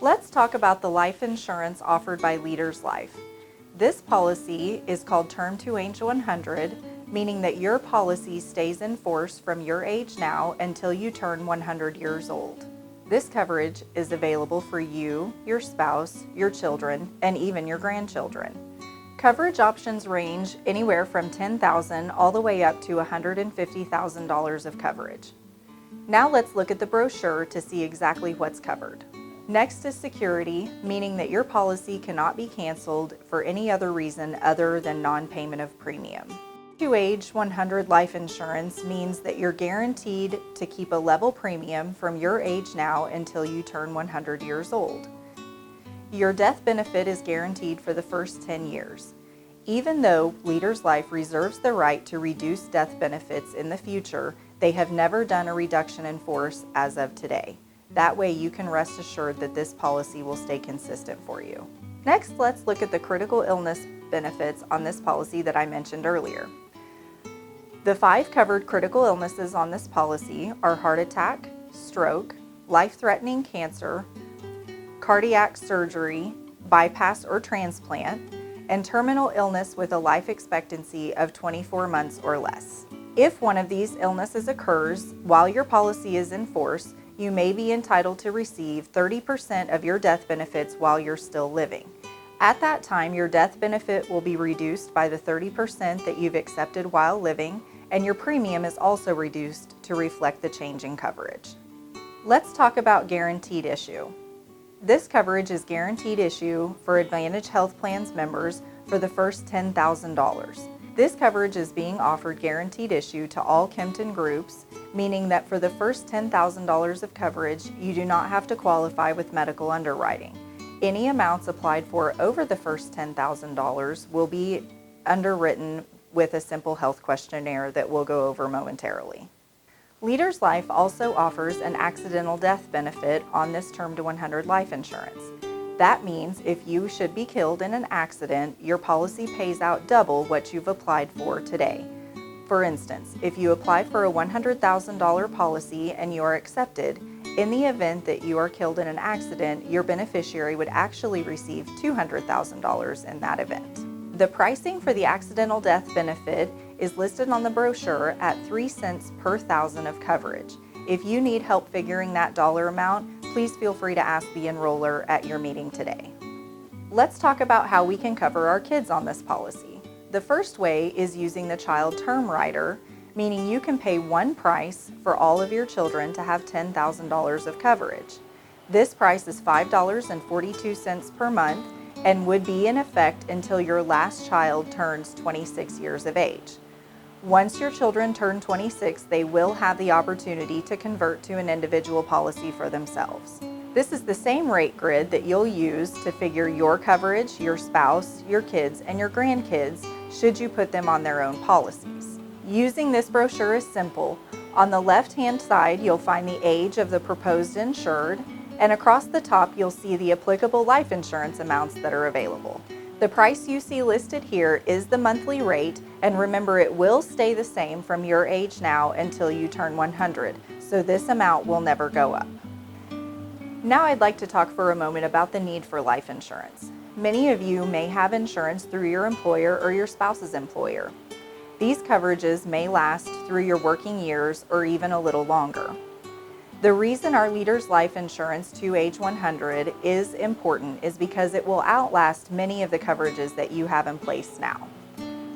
Let's talk about the life insurance offered by Leaders Life. This policy is called Term to Age 100, meaning that your policy stays in force from your age now until you turn 100 years old. This coverage is available for you, your spouse, your children, and even your grandchildren. Coverage options range anywhere from $10,000 all the way up to $150,000 of coverage. Now let's look at the brochure to see exactly what's covered. Next is security, meaning that your policy cannot be canceled for any other reason other than non-payment of premium. To Age 100 life insurance means that you're guaranteed to keep a level premium from your age now until you turn 100 years old. Your death benefit is guaranteed for the first 10 years. Even though Leaders Life reserves the right to reduce death benefits in the future, they have never done a reduction in force as of today. That way you can rest assured that this policy will stay consistent for you. Next, let's look at the critical illness benefits on this policy that I mentioned earlier. The 5 covered critical illnesses on this policy are heart attack, stroke, life-threatening cancer, cardiac surgery, bypass or transplant, and terminal illness with a life expectancy of 24 months or less. If one of these illnesses occurs while your policy is in force, you may be entitled to receive 30% of your death benefits while you're still living. At that time, your death benefit will be reduced by the 30% that you've accepted while living, and your premium is also reduced to reflect the change in coverage. Let's talk about guaranteed issue. This coverage is guaranteed issue for Advantage Health Plans members for the first $10,000. This coverage is being offered guaranteed issue to all Kempton groups, meaning that for the first $10,000 of coverage, you do not have to qualify with medical underwriting. Any amounts applied for over the first $10,000 will be underwritten with a simple health questionnaire that we'll go over momentarily. Leaders Life also offers an accidental death benefit on this Term to 100 life insurance. That means if you should be killed in an accident, your policy pays out double what you've applied for today. For instance, if you apply for a $100,000 policy and you are accepted, in the event that you are killed in an accident, your beneficiary would actually receive $200,000 in that event. The pricing for the accidental death benefit is listed on the brochure at 3 cents per thousand of coverage. If you need help figuring that dollar amount, please feel free to ask the enroller at your meeting today. Let's talk about how we can cover our kids on this policy. The first way is using the child term rider, meaning you can pay one price for all of your children to have $10,000 of coverage. This price is $5.42 per month and would be in effect until your last child turns 26 years of age. Once your children turn 26, they will have the opportunity to convert to an individual policy for themselves. This is the same rate grid that you'll use to figure your coverage, your spouse, your kids, and your grandkids should you put them on their own policies. Using this brochure is simple. On the left-hand side, you'll find the age of the proposed insured, and across the top, you'll see the applicable life insurance amounts that are available. The price you see listed here is the monthly rate, and remember it will stay the same from your age now until you turn 100, so this amount will never go up. Now I'd like to talk for a moment about the need for life insurance. Many of you may have insurance through your employer or your spouse's employer. These coverages may last through your working years or even a little longer. The reason our Leaders Life Insurance to Age 100 is important is because it will outlast many of the coverages that you have in place now.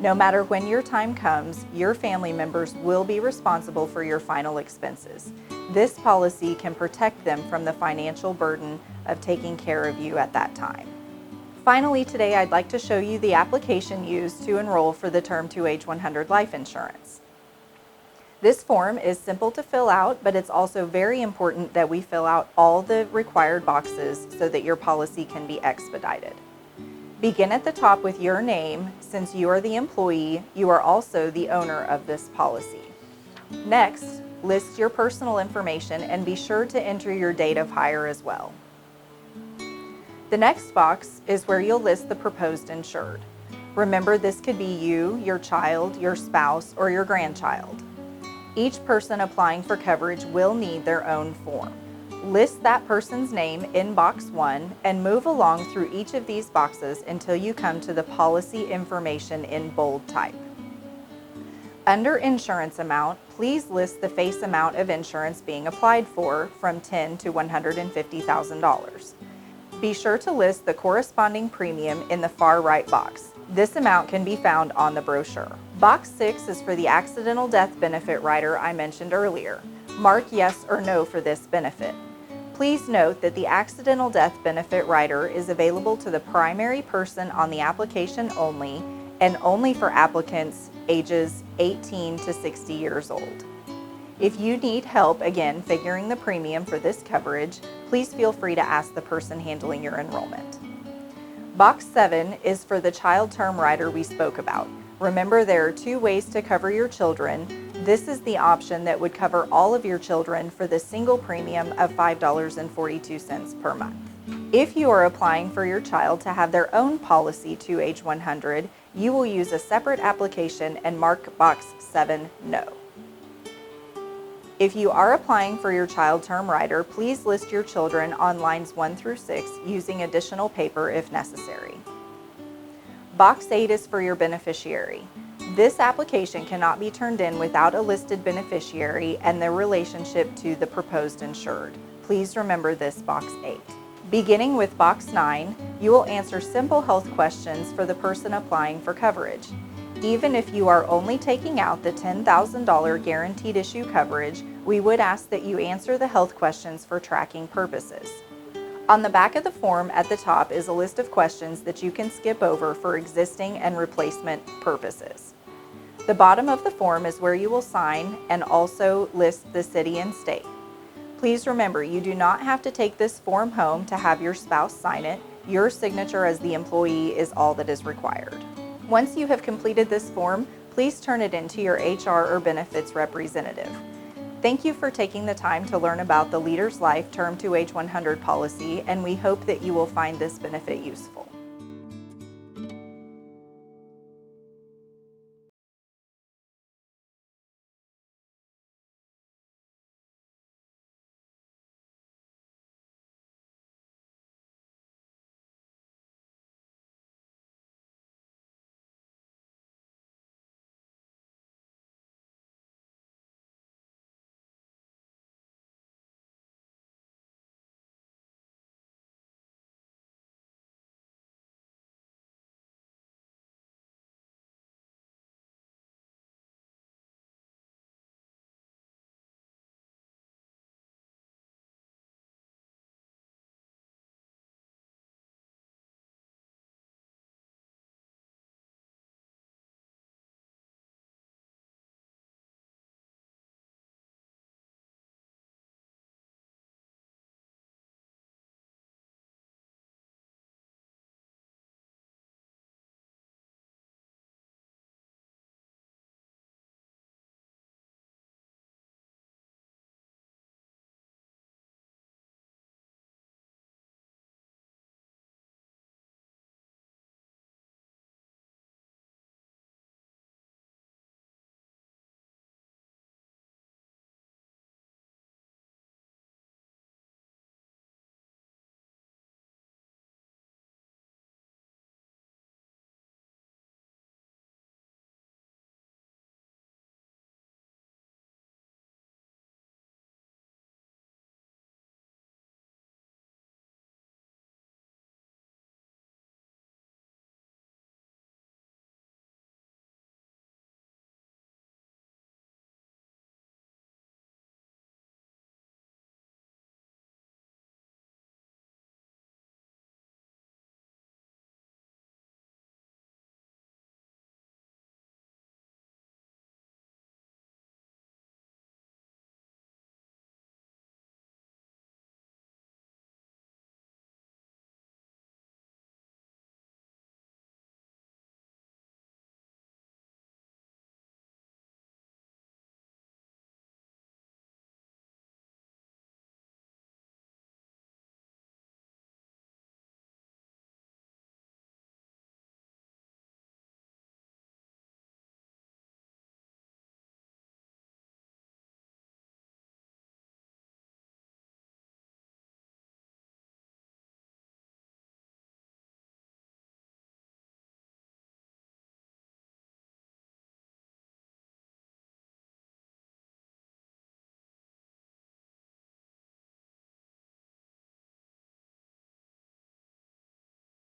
No matter when your time comes, your family members will be responsible for your final expenses. This policy can protect them from the financial burden of taking care of you at that time. Finally, today I'd like to show you the application used to enroll for the Term to Age 100 life insurance. This form is simple to fill out, but it's also very important that we fill out all the required boxes so that your policy can be expedited. Begin at the top with your name. Since you are the employee, you are also the owner of this policy. Next, list your personal information and be sure to enter your date of hire as well. The next box is where you'll list the proposed insured. Remember, this could be you, your child, your spouse, or your grandchild. Each person applying for coverage will need their own form. List that person's name in box 1 and move along through each of these boxes until you come to the policy information in bold type. Under insurance amount, please list the face amount of insurance being applied for from $10,000 to $150,000. Be sure to list the corresponding premium in the far right box. This amount can be found on the brochure. Box 6 is for the accidental death benefit rider I mentioned earlier. Mark yes or no for this benefit. Please note that the accidental death benefit rider is available to the primary person on the application only and only for applicants ages 18 to 60 years old. If you need help, again, figuring the premium for this coverage, please feel free to ask the person handling your enrollment. Box 7 is for the child term rider we spoke about. Remember, there are 2 ways to cover your children. This is the option that would cover all of your children for the single premium of $5.42 per month. If you are applying for your child to have their own policy to age 100, you will use a separate application and mark box 7 no. If you are applying for your child term rider, please list your children on lines 1 through 6 using additional paper if necessary. Box 8 is for your beneficiary. This application cannot be turned in without a listed beneficiary and their relationship to the proposed insured. Please remember this box 8. Beginning with box 9, you will answer simple health questions for the person applying for coverage. Even if you are only taking out the $10,000 guaranteed issue coverage, we would ask that you answer the health questions for tracking purposes. On the back of the form at the top is a list of questions that you can skip over for existing and replacement purposes. The bottom of the form is where you will sign and also list the city and state. Please remember, you do not have to take this form home to have your spouse sign it. Your signature as the employee is all that is required. Once you have completed this form, please turn it in to your HR or benefits representative. Thank you for taking the time to learn about the Leaders Life Term to Age 100 policy, and we hope that you will find this benefit useful.